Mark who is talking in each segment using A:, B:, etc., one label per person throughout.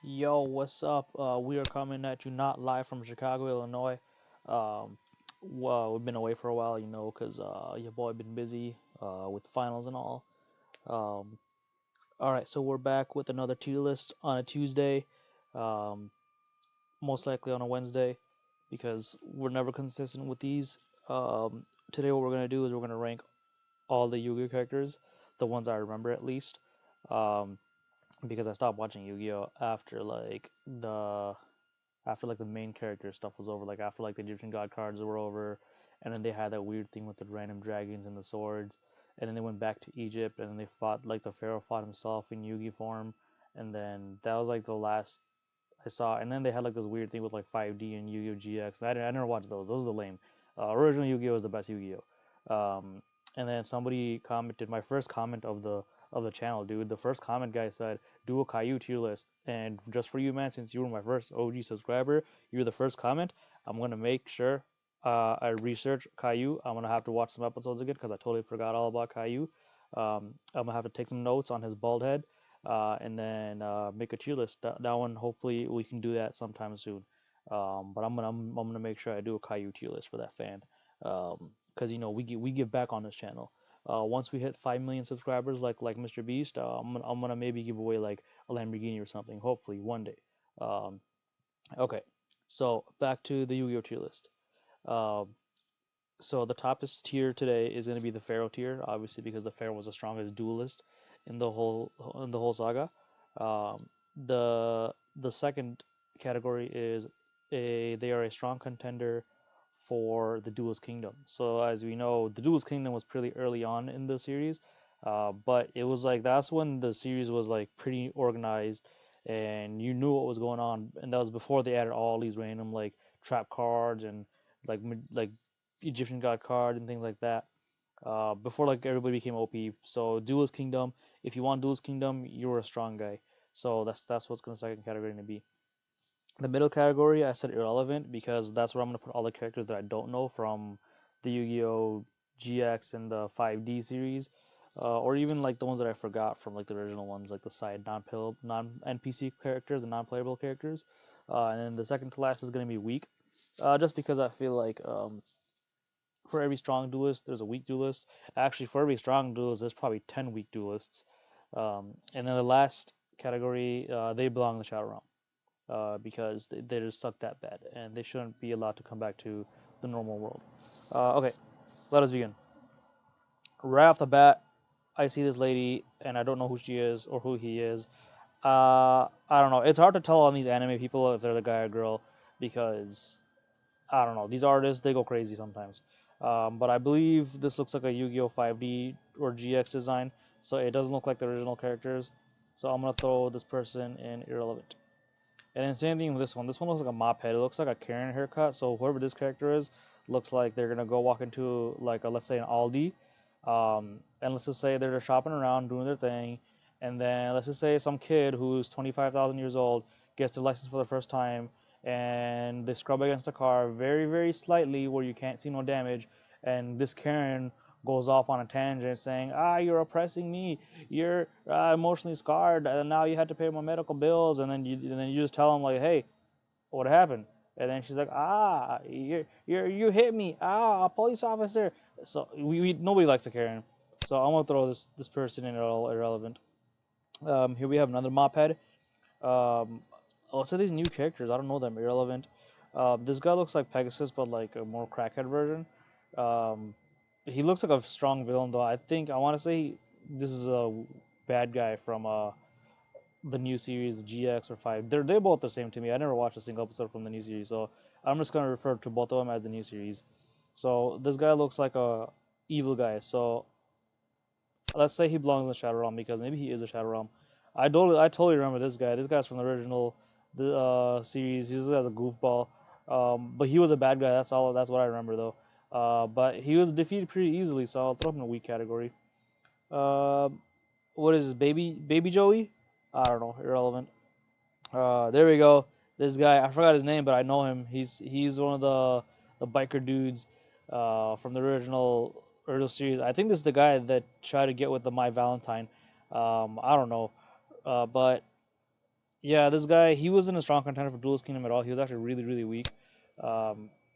A: Yo, what's up? We are coming at you not live from Chicago, Illinois. Um, well, we've been away for a while, because your boy been busy with the finals and all. Um, all right, so we're back with another tier list on a Tuesday, um, most likely on a Wednesday, because we're never consistent with these. Today, what we're gonna do is we're gonna rank all the Yu-Gi-Oh characters, the ones I remember at least. Um, because I stopped watching Yu-Gi-Oh after like the main character stuff was over, like after like the Egyptian god cards were over, and then they had that weird thing with the random dragons and the swords, and then they went back to Egypt, and then they fought like the pharaoh fought himself in Yugi form, and then that was like the last I saw, and then they had like this weird thing with like 5D and Yu-Gi-Oh GX, and I never watched those. Those are the lame. Original Yu-Gi-Oh is the best Yu-Gi-Oh. And then somebody commented my first comment of the channel, dude. The first comment guy said, "Do a Caillou tier list," and just for you, man, since you were my first OG subscriber, you were the first comment. I'm gonna make sure I research Caillou. I'm gonna have to watch some episodes again because I totally forgot all about Caillou. I'm gonna have to take some notes on his bald head and then make a tier list. That one, hopefully, we can do that sometime soon. But I'm gonna make sure I do a Caillou tier list for that fan, because we give back on this channel. Once we hit 5 million subscribers, like Mr. Beast, I'm gonna maybe give away like a Lamborghini or something. Hopefully one day. Um, okay, so back to the Yu-Gi-Oh tier list. Um, so the toppest tier today is going to be the Pharaoh tier, obviously because the Pharaoh was the strongest duelist in the whole saga. Um, the second category is they are a strong contender for the Duelist Kingdom. So as we know, the Duelist Kingdom was pretty early on in the series, but it was like that's when the series was like pretty organized, and you knew what was going on, and that was before they added all these random like trap cards and like Egyptian god card and things like that. Before like everybody became OP. So Duelist Kingdom, if you want Duelist Kingdom, you're a strong guy. So that's what's gonna second category gonna be. The middle category, I said irrelevant because that's where I'm gonna put all the characters that I don't know from the Yu-Gi-Oh! GX and the 5D series, or even like the ones that I forgot from like the original ones, like the side non-NPC characters, the non-playable characters. And then the second to last is gonna be weak, just because I feel like for every strong duelist, there's a weak duelist. Actually, for every strong duelist, there's probably 10 weak duelists. And then the last category, they belong in the Shadow Realm because they just suck that bad, and they shouldn't be allowed to come back to the normal world. Okay, let us begin. Right off the bat, I see this lady, and I don't know who she is or who he is. I don't know. It's hard to tell on these anime people if they're the guy or girl because I don't know. These artists they go crazy sometimes. But I believe this looks like a Yu-Gi-Oh 5D or GX design, so it doesn't look like the original characters. So I'm gonna throw this person in irrelevant. And then same thing with this one. This one looks like a mophead. It looks like a Karen haircut. So whoever this character is looks like they're gonna go walk into like a, let's say an Aldi, and let's just say they're just shopping around doing their thing, and then let's just say some kid who's 25,000 years old gets their license for the first time, and they scrub against a car very very slightly where you can't see no damage, and this Karen goes off on a tangent saying, you're oppressing me, you're emotionally scarred, and now you had to pay my medical bills, and then you just tell them like, hey, what happened? And then she's like, you hit me, a police officer. So we nobody likes a Karen. So I'm gonna throw this person in irrelevant. Here we have another mophead. Also these new characters, I don't know them, irrelevant. This guy looks like Pegasus, but like a more crackhead version. Um, he looks like a strong villain, though. I want to say this is a bad guy from the new series, the GX or Five. They're both the same to me. I never watched a single episode from the new series, so I'm just gonna refer to both of them as the new series. So this guy looks like a evil guy. So let's say he belongs in the Shadow Realm because maybe he is a Shadow Realm. I totally remember this guy. This guy's from the original series. He's a goofball, but he was a bad guy. That's all. That's what I remember though. But he was defeated pretty easily, so I'll throw him in a weak category. Uh, what is this, baby Joey? I don't know, irrelevant. There we go. This guy, I forgot his name, but I know him. He's one of the biker dudes from the original series. I think this is the guy that tried to get with the My Valentine. I don't know, but Yeah, this guy, he wasn't a strong contender for Duelist Kingdom at all. He was actually really, really weak.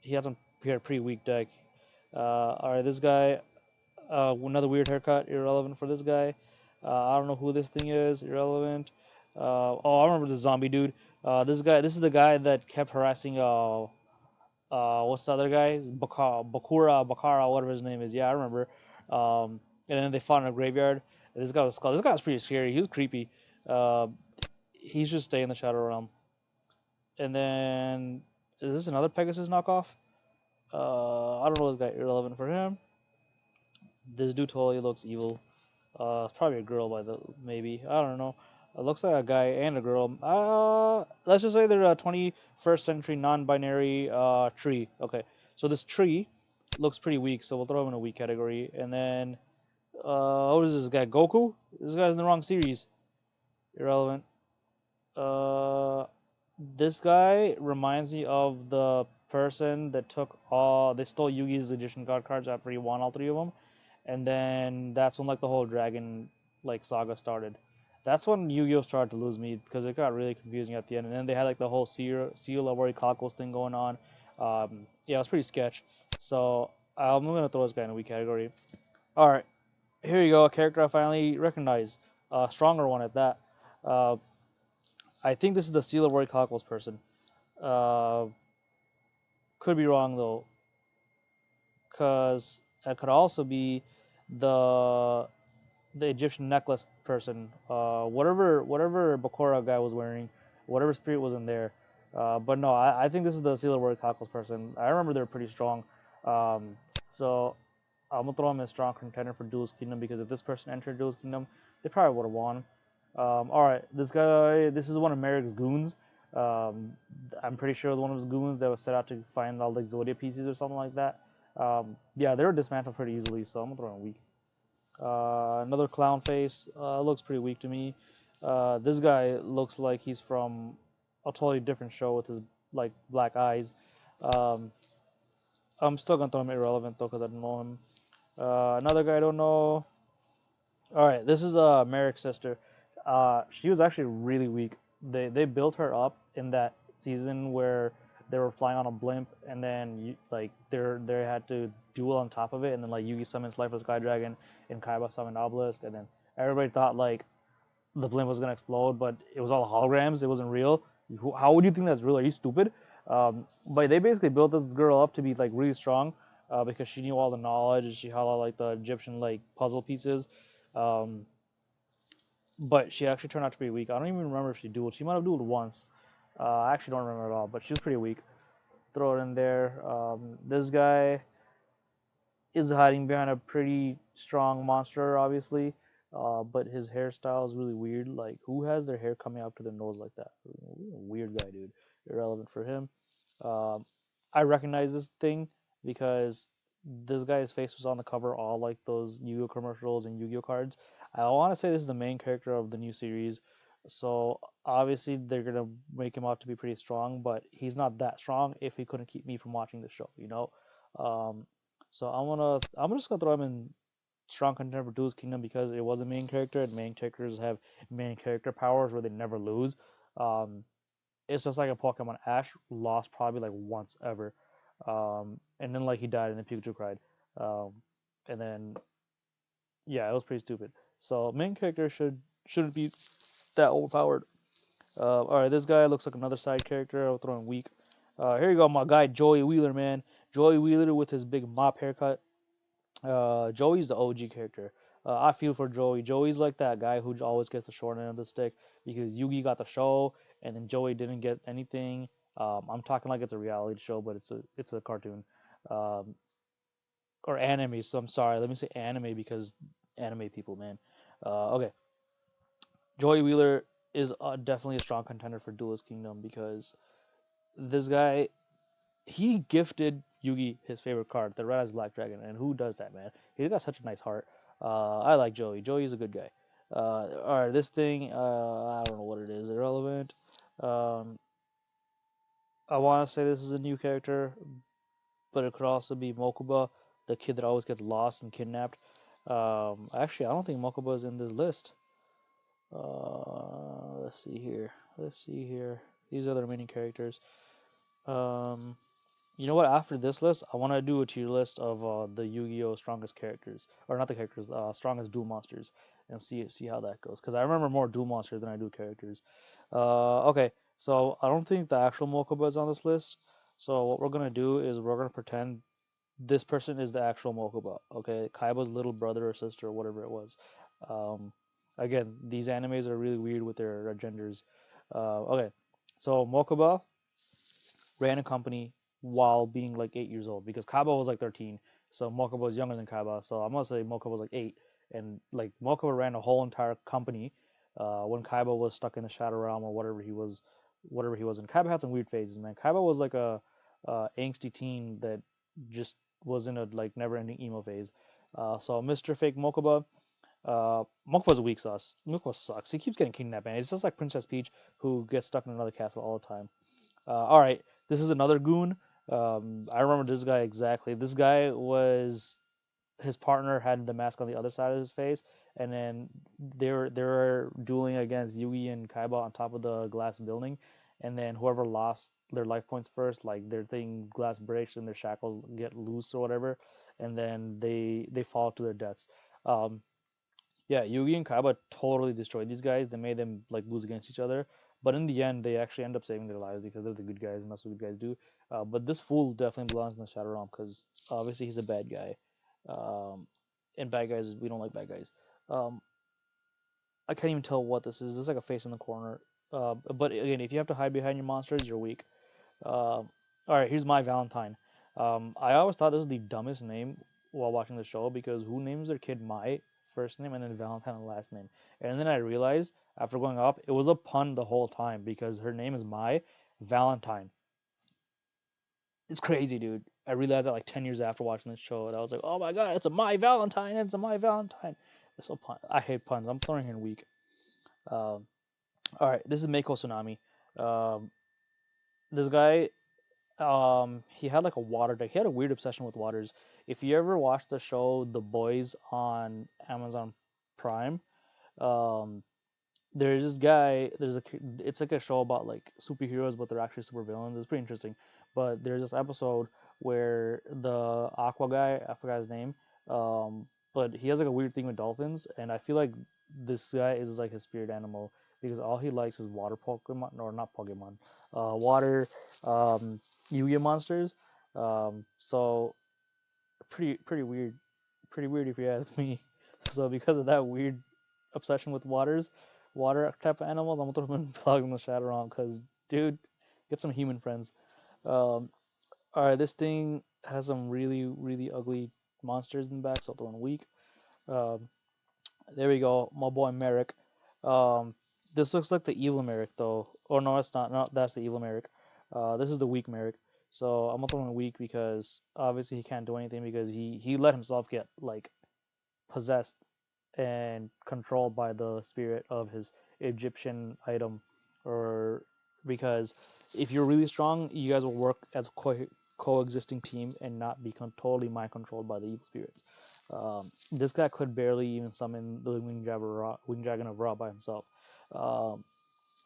A: He had some he had a pretty weak deck. All right, this guy, another weird haircut, irrelevant for this guy. I don't know who this thing is, irrelevant. Oh, I remember the zombie dude. This guy, this is the guy that kept harassing what's the other guy? Bakura, whatever his name is. Yeah, I remember. And then they fought in a graveyard. And this guy was pretty scary. He was creepy. Uh, he should stay in the Shadow Realm. And then is this another Pegasus knockoff? I don't know this guy. Irrelevant for him. This dude totally looks evil. It's probably a girl by the maybe. I don't know. It looks like a guy and a girl. Let's just say they're a 21st century non-binary tree. Okay, so this tree looks pretty weak, so we'll throw him in a weak category. And then, what is this guy? Goku? This guy's in the wrong series. Irrelevant. Uh, this guy reminds me of the person that took all. They stole Yugi's Egyptian god cards after he won all three of them, and then that's when like the whole dragon like saga started. That's when Yu-Gi-Oh started to lose me because it got really confusing at the end, and then they had like the whole seal of Cockles thing going on. Yeah, it was pretty sketch. So I'm gonna throw this guy in a weak category. All right, here you go, a character I finally recognize, a stronger one at that. Uh, I think this is the seal of Cockles person. Uh, could be wrong though, because it could also be the Egyptian necklace person, whatever Bakura guy was wearing, whatever spirit was in there. But no, I think this is the Sealer Word Cockles person. I remember they're pretty strong. So I'm gonna throw them as strong contender for Duelist Kingdom because if this person entered Duelist Kingdom, they probably would have won. All right, this guy, this is one of Merrick's goons. Um, I'm pretty sure it was one of his goons that was set out to find all the Exodia pieces or something like that. Yeah, they were dismantled pretty easily, so I'm gonna throw them weak. Another clown face looks pretty weak to me. This guy looks like he's from a totally different show with his like black eyes. Um, I'm still gonna throw him irrelevant though because I don't know him. Another guy I don't know. All right, this is Merrick's sister. She was actually really weak. They built her up in that season where they were flying on a blimp, and then like they had to duel on top of it, and then like Yugi summons Lifeless Sky Dragon, and Kaiba summoned Obelisk, and then everybody thought like the blimp was gonna explode, but it was all holograms. It wasn't real. How would you think that's real? Are you stupid? But they basically built this girl up to be like really strong because she knew all the knowledge and she had all like the Egyptian like puzzle pieces. Um, but she actually turned out to be weak. I don't even remember if she dueled. She might have dueled once. I actually don't remember at all, but she was pretty weak. Throw it in there. This guy is hiding behind a pretty strong monster, obviously, but his hairstyle is really weird. Like, who has their hair coming up to their nose like that? Weird guy, dude. Irrelevant for him. Um, I recognize this thing because this guy's face was on the cover all like those Yu-Gi-Oh commercials and Yu-Gi-Oh cards. I want to say this is the main character of the new series, so obviously they're gonna make him out to be pretty strong, but he's not that strong if he couldn't keep me from watching the show, you know. Um, so I'm just gonna throw him in strong contender for Duelist Kingdom because it was a main character, and main characters have main character powers where they never lose. Um, it's just like a Pokemon Ash lost probably like once ever, and then like he died and then Pikachu cried, um, and then yeah, it was pretty stupid. So main character shouldn't be that overpowered. All right, this guy looks like another side character. I'll throw him weak. Here you go, my guy Joey Wheeler, man. Joey Wheeler with his big mop haircut. Joey's the OG character. I feel for Joey. Joey's like that guy who always gets the short end of the stick because Yugi got the show and then Joey didn't get anything. I'm talking like it's a reality show, but it's a cartoon, um, or anime. So I'm sorry. Let me say anime because anime people, man. Okay, Joey Wheeler is definitely a strong contender for Duelist Kingdom because this guy he gifted Yugi his favorite card, the Red Eyes Black Dragon, and who does that, man? He's got such a nice heart. I like Joey. Joey's a good guy. All right, this thing, I don't know what it is. Irrelevant. Um, I want to say this is a new character, but it could also be Mokuba, the kid that always gets lost and kidnapped. Actually, I don't think Mokuba is in this list. Let's see here. Let's see here. These are the remaining characters. Um, you know what? After this list, I want to do a tier list of the Yu-Gi-Oh strongest characters, or not the characters, strongest duel monsters, and see how that goes. Because I remember more duel monsters than I do characters. Okay, so I don't think the actual Mokuba is on this list. So what we're gonna do is we're gonna pretend this person is the actual Mokuba. Okay, Kaiba's little brother or sister or whatever it was. Um, Again, these animes are really weird with their genders. Okay, so Mokuba ran a company while being like 8 years old because Kaiba was like 13, so Mokuba was younger than Kaiba. So I'm gonna say Mokuba was like 8, and like Mokuba ran a whole entire company when Kaiba was stuck in the Shadow Realm or whatever he was. And Kaiba had some weird phases, man. Kaiba was like a angsty teen that just was in a like never-ending emo phase. So Mr. Fake Mokuba, Mokuba's a weak sauce. Mokuba sucks. He keeps getting kidnapped, man. It's just like Princess Peach who gets stuck in another castle all the time. All right, this is another goon. I remember this guy exactly. This guy was his partner had the mask on the other side of his face, and then they were dueling against Yugi and Kaiba on top of the glass building, and then whoever lost their life points first, like their thing glass breaks and their shackles get loose or whatever, and then they fall to their deaths. Um, yeah, Yugi and Kaiba totally destroyed these guys. They made them like lose against each other. But in the end, they actually end up saving their lives because they're the good guys, and that's what good guys do. But this fool definitely belongs in the Shadow Realm because obviously he's a bad guy. Um, and bad guys, we don't like bad guys. Um, I can't even tell what this is. This is like a face in the corner. But again, if you have to hide behind your monsters, you're weak. All right, here's my Valentine. I always thought this was the dumbest name while watching the show because who names their kid my first name and then Valentine the last name? And then I realized after going up, it was a pun the whole time because her name is my Valentine. It's crazy, dude. I realized that like 10 years after watching this show, and I was like, oh my god, it's a my Valentine, it's a my Valentine. It's so pun. I hate puns. I'm throwing in weak. Um, all right, this is Mako Tsunami. Um, this guy he had like a water deck. He had a weird obsession with waters. If you ever watched the show The Boys on Amazon Prime, um, there's this guy. It's like a show about like superheroes, but they're actually super villains. It's pretty interesting. But there's this episode where the Aqua guy, I forgot his name, um, but he has like a weird thing with dolphins, and I feel like this guy is like his spirit animal because all he likes is water Pokemon, or not Pokemon, water um, Yu-Gi-Oh monsters. So pretty weird, pretty weird if you ask me. So because of that weird obsession with water type of animals, I'm gonna throw him in Plug in the Shadow Realm because dude, get some human friends. Um, all right, this thing has some really ugly monsters in the back, so I'll throw in weak. Um, there we go, my boy Merrick. Um, this looks like the evil Merrick though. Oh no, it's not. No, that's the evil Merrick. This is the weak Merrick. So I'm gonna throw in weak because obviously he can't do anything because he let himself get like possessed and controlled by the spirit of his Egyptian item, or because if you're really strong, you guys will work as a coexisting team and not be totally mind controlled by the evil spirits. This guy could barely even summon the Wing Dragon of Ra by himself. Um,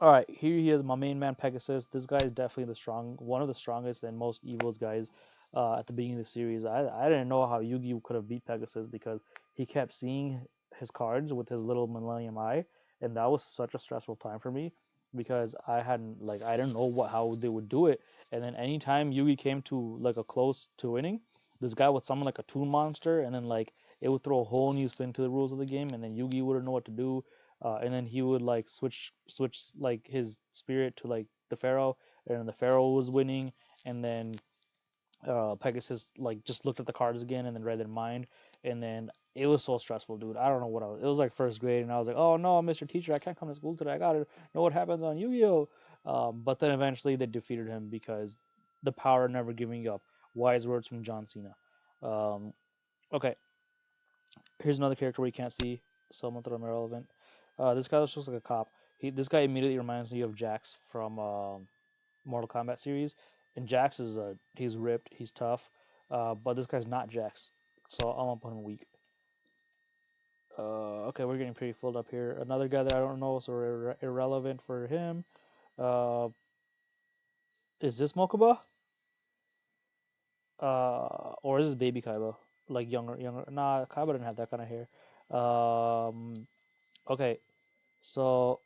A: all right, here he is, my main man Pegasus. This guy is definitely one of the strongest and most evil guys at the beginning of the series. I didn't know how Yugi could have beat Pegasus because he kept seeing his cards with his little Millennium Eye, and that was such a stressful time for me because I didn't know how they would do it. And then anytime Yugi came to like a close to winning, this guy would summon like a toon monster, and then like it would throw a whole new spin to the rules of the game, and then Yugi wouldn't know what to do, and then he would like switch like his spirit to like the pharaoh, and the pharaoh was winning, and then Pegasus like just looked at the cards again and then read their mind, and then it was so stressful, dude. I don't know what I was. It was like first grade, and I was like, oh no, Mr. Teacher, I can't come to school today. I gotta know what happens on Yu-Gi-Oh. But then eventually they defeated him because the power never giving up. Wise words from John Cena. Um, okay, here's another character we can't see, so I'm gonna throw him irrelevant. This guy just looks like a cop. This guy immediately reminds me of Jax from Mortal Kombat series. And Jax is he's ripped, he's tough, but this guy's not Jax, so I'm gonna put him weak. Okay, we're getting pretty filled up here. Another guy that I don't know, so irrelevant for him. Uh, is this Mokuba? Or is this Baby Kaiba? Like younger. Nah, Kaiba didn't have that kind of hair. Um, okay, so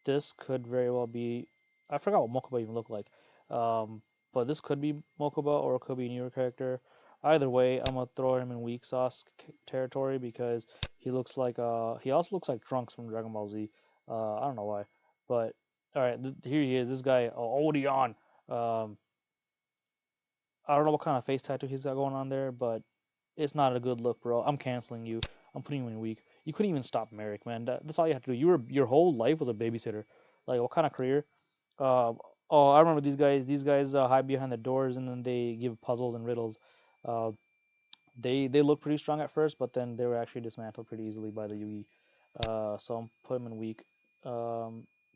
A: this could very well be. I forgot what Mokuba even looked like. Um, but this could be Mokuba or it could be a newer character. Either way, I'm gonna throw him in weak sauce territory because he also looks like Trunks from Dragon Ball Z. I don't know why, but all right, here he is. This guy, Odion. Um, I don't know what kind of face tattoo he's got going on there, but it's not a good look, bro. I'm canceling you. I'm putting you in weak. You couldn't even stop Merrick, man. That's all you have to do. Your whole life was a babysitter. Like what kind of career? Uh, oh, I remember these guys. These guys hide behind the doors and then they give puzzles and riddles. Uh, they look pretty strong at first, but then they were actually dismantled pretty easily by the Yugi. So I'm putting him in weak.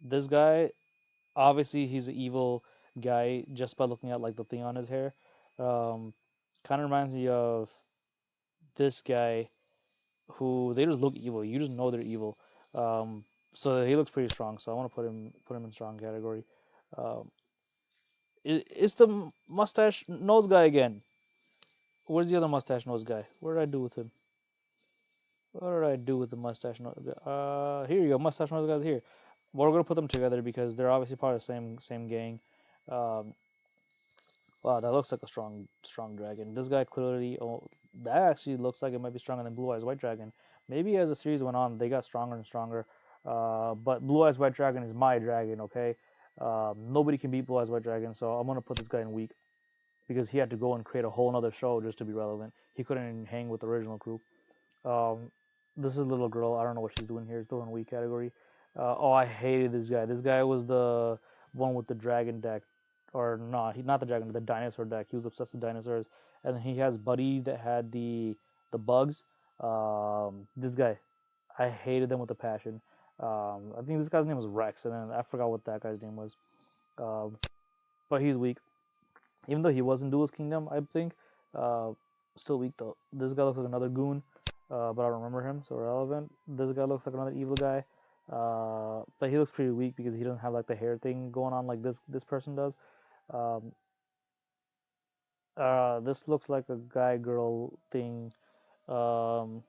A: This guy, obviously, he's an evil guy just by looking at like the thing on his hair. Um, Kind of reminds me of this guy who they just look evil. You just know they're evil. Um, so he looks pretty strong. So I want to put him in strong category. Um, it's the mustache nose guy again. Where's the other mustache nose guy? What did I do with him? What did I do with the mustache nose guy? Here you go. Mustache nose guy's here. We're gonna put them together because they're obviously part of the same gang. Um, Wow, that looks like a strong dragon. This guy clearly, oh, that actually looks like it might be stronger than Blue Eyes White Dragon. Maybe as the series went on, they got stronger and stronger. But Blue Eyes White Dragon is my dragon, okay? Nobody can beat Blue Eyes White Dragon, so I'm gonna put this guy in weak because he had to go and create a whole other show just to be relevant. He couldn't hang with the original crew. Um, this is a little girl. I don't know what she's doing here. Still in weak category. Oh, I hated this guy. This guy was the one with the dragon deck, or no, he not the dragon, the dinosaur deck. He was obsessed with dinosaurs, and then he has Buddy that had the bugs. This guy, I hated them with a passion. I think this guy's name was Rex, and then I forgot what that guy's name was. Um, but he's weak even though he was in Duelist Kingdom, I think. Uh, Still weak though. This guy looks like another goon, but I don't remember him, so irrelevant. This guy looks like another evil guy, but he looks pretty weak because he doesn't have like the hair thing going on like this person does. Um, this looks like a guy girl thing. Um,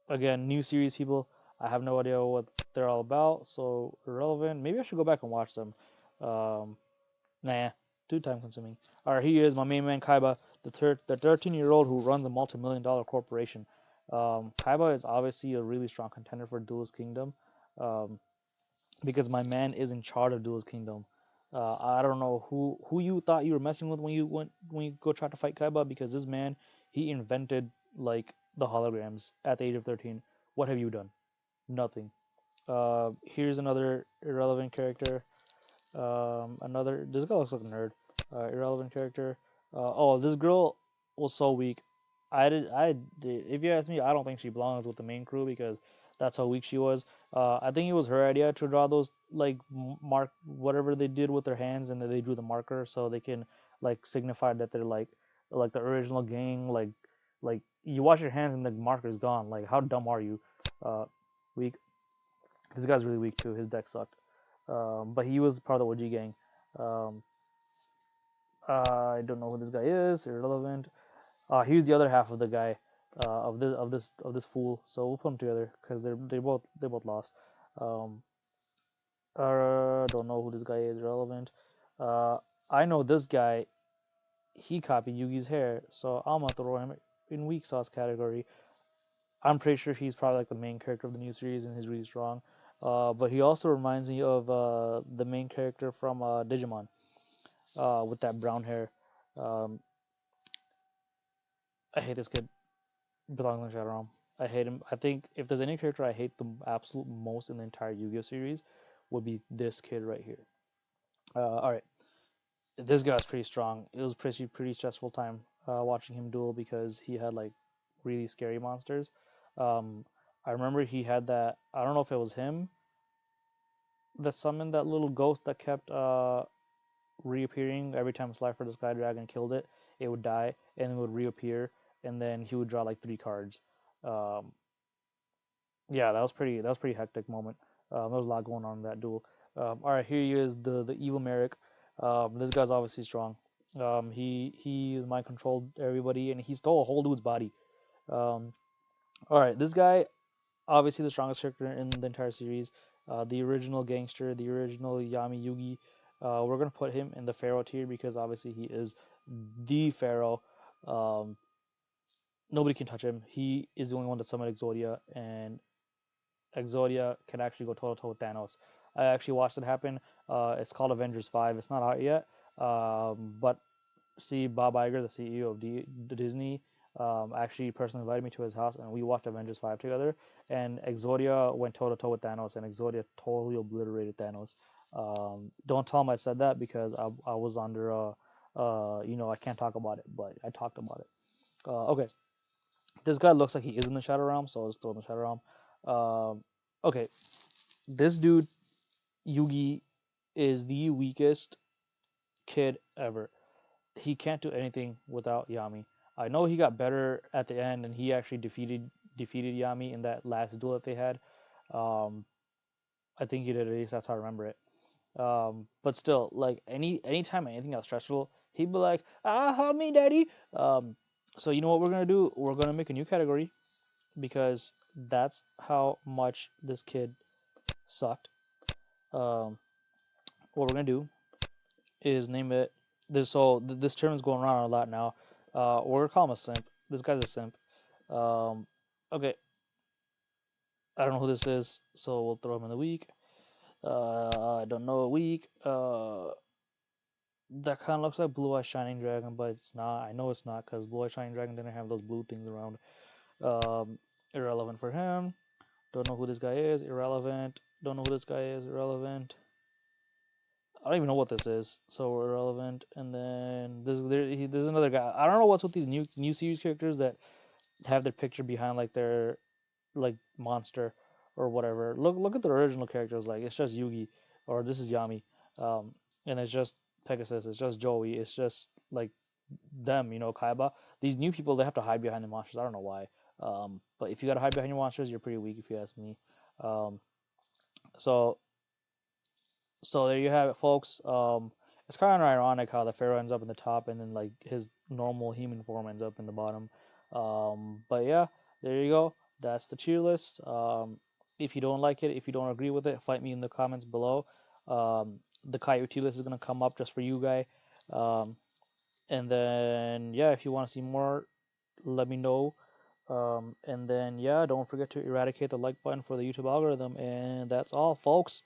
A: Again, new series people. I have no idea what they're all about, so irrelevant. Maybe I should go back and watch them. Um, Nah, too time consuming. Alright, here is my main man Kaiba, the 13-year-old who runs a multi-million-dollar corporation. Kaiba is obviously a really strong contender for Duelist Kingdom, um, because my man is in charge of Duelist Kingdom. I don't know who you thought you were messing with when you go try to fight Kaiba because this man he invented like the holograms at the age of 13. What have you done? Nothing. Here's another irrelevant character. Another this guy looks like a nerd. Irrelevant character. Oh, this girl was so weak. If you ask me, I don't think she belongs with the main crew because that's how weak she was. I think it was her idea to draw those like mark whatever they did with their hands, and then they drew the marker so they can like signify that they're like the original gang. Like you wash your hands and the marker's gone. Like how dumb are you? Uh, Weak. This guy's really weak too. His deck sucked. But he was part of the OG gang. Um, I don't know who this guy is. Irrelevant. He's the other half of the guy of this fool. So we'll put them together because they both lost. Um, don't know who this guy is. Irrelevant. Uh, I know this guy. He copied Yugi's hair, so I'm gonna throw him in weak sauce category. I'm pretty sure he's probably like the main character of the new series and he's really strong. But he also reminds me of the main character from Digimon with that brown hair. Um, I hate this kid. Belongs in the Shadow Realm. I hate him. I think if there's any character I hate the absolute most in the entire Yu-Gi-Oh series, would be this kid right here. All right, this guy's pretty strong. It was pretty stressful time watching him duel because he had like really scary monsters. Um, I remember he had that. I don't know if it was him that summoned that little ghost that kept reappearing every time Slifer the Sky Dragon killed it. It would die and it would reappear, and then he would draw like three cards. Um, Yeah, that was pretty hectic moment. There was a lot going on in that duel. All right, here he is, the evil Merrick. This guy's obviously strong. He mind controlled everybody, and he stole a whole dude's body. Um, all right, this guy obviously the strongest character in the entire series. The original gangster, the original Yami Yugi. We're gonna put him in the Pharaoh tier because obviously he is the Pharaoh. Um, Nobody can touch him. He is the only one that summoned Exodia, and Exodia can actually go toe to toe with Thanos. I actually watched it happen. It's called Avengers 5. It's not out yet. But see, Bob Iger, the CEO of Disney, actually personally invited me to his house, and we watched Avengers 5 together. And Exodia went toe to toe with Thanos, and Exodia totally obliterated Thanos. Don't tell him I said that because I was under I can't talk about it, but I talked about it. Okay, this guy looks like he is in the Shadow Realm, so it's still in the Shadow Realm. Okay, this dude Yugi is the weakest kid ever. He can't do anything without Yami. I know he got better at the end, and he actually defeated Yami in that last duel that they had. Um, I think he did, at least that's how I remember it. But still, like anytime anything got stressful, he'd be like, help me, daddy. So you know what we're gonna do? We're gonna make a new category because that's how much this kid sucked. Um, what we're gonna do is name it. This term is going around a lot now. We're gonna call him a simp. This guy's a simp. Um, okay, I don't know who this is, so we'll throw him in the week. I don't know a week. That kind of looks like Blue Eye Shining Dragon, but it's not. I know it's not because Blue Eye Shining Dragon didn't have those blue things around. Irrelevant for him. Don't know who this guy is. Irrelevant. Don't know who this guy is. Irrelevant. I don't even know what this is, so irrelevant. And then there's another guy. I don't know what's with these new series characters that have their picture behind like their like monster or whatever. Look at the original characters. Like it's just Yugi, or this is Yami, um, and it's just Pegasus. It's just Joey. It's just like them. Kaiba. These new people they have to hide behind the monsters. I don't know why. But if you gotta hide behind your monsters, you're pretty weak if you ask me. Um, so so there you have it, folks. It's kind of ironic how the pharaoh ends up in the top, and then like his normal human form ends up in the bottom. But yeah, there you go. That's the tier list. If you don't like it, if you don't agree with it, fight me in the comments below. The Coyote tier list is gonna come up just for you guy. Um, and then yeah, if you want to see more, let me know. And then yeah, don't forget to eradicate the like button for the YouTube algorithm. And that's all, folks.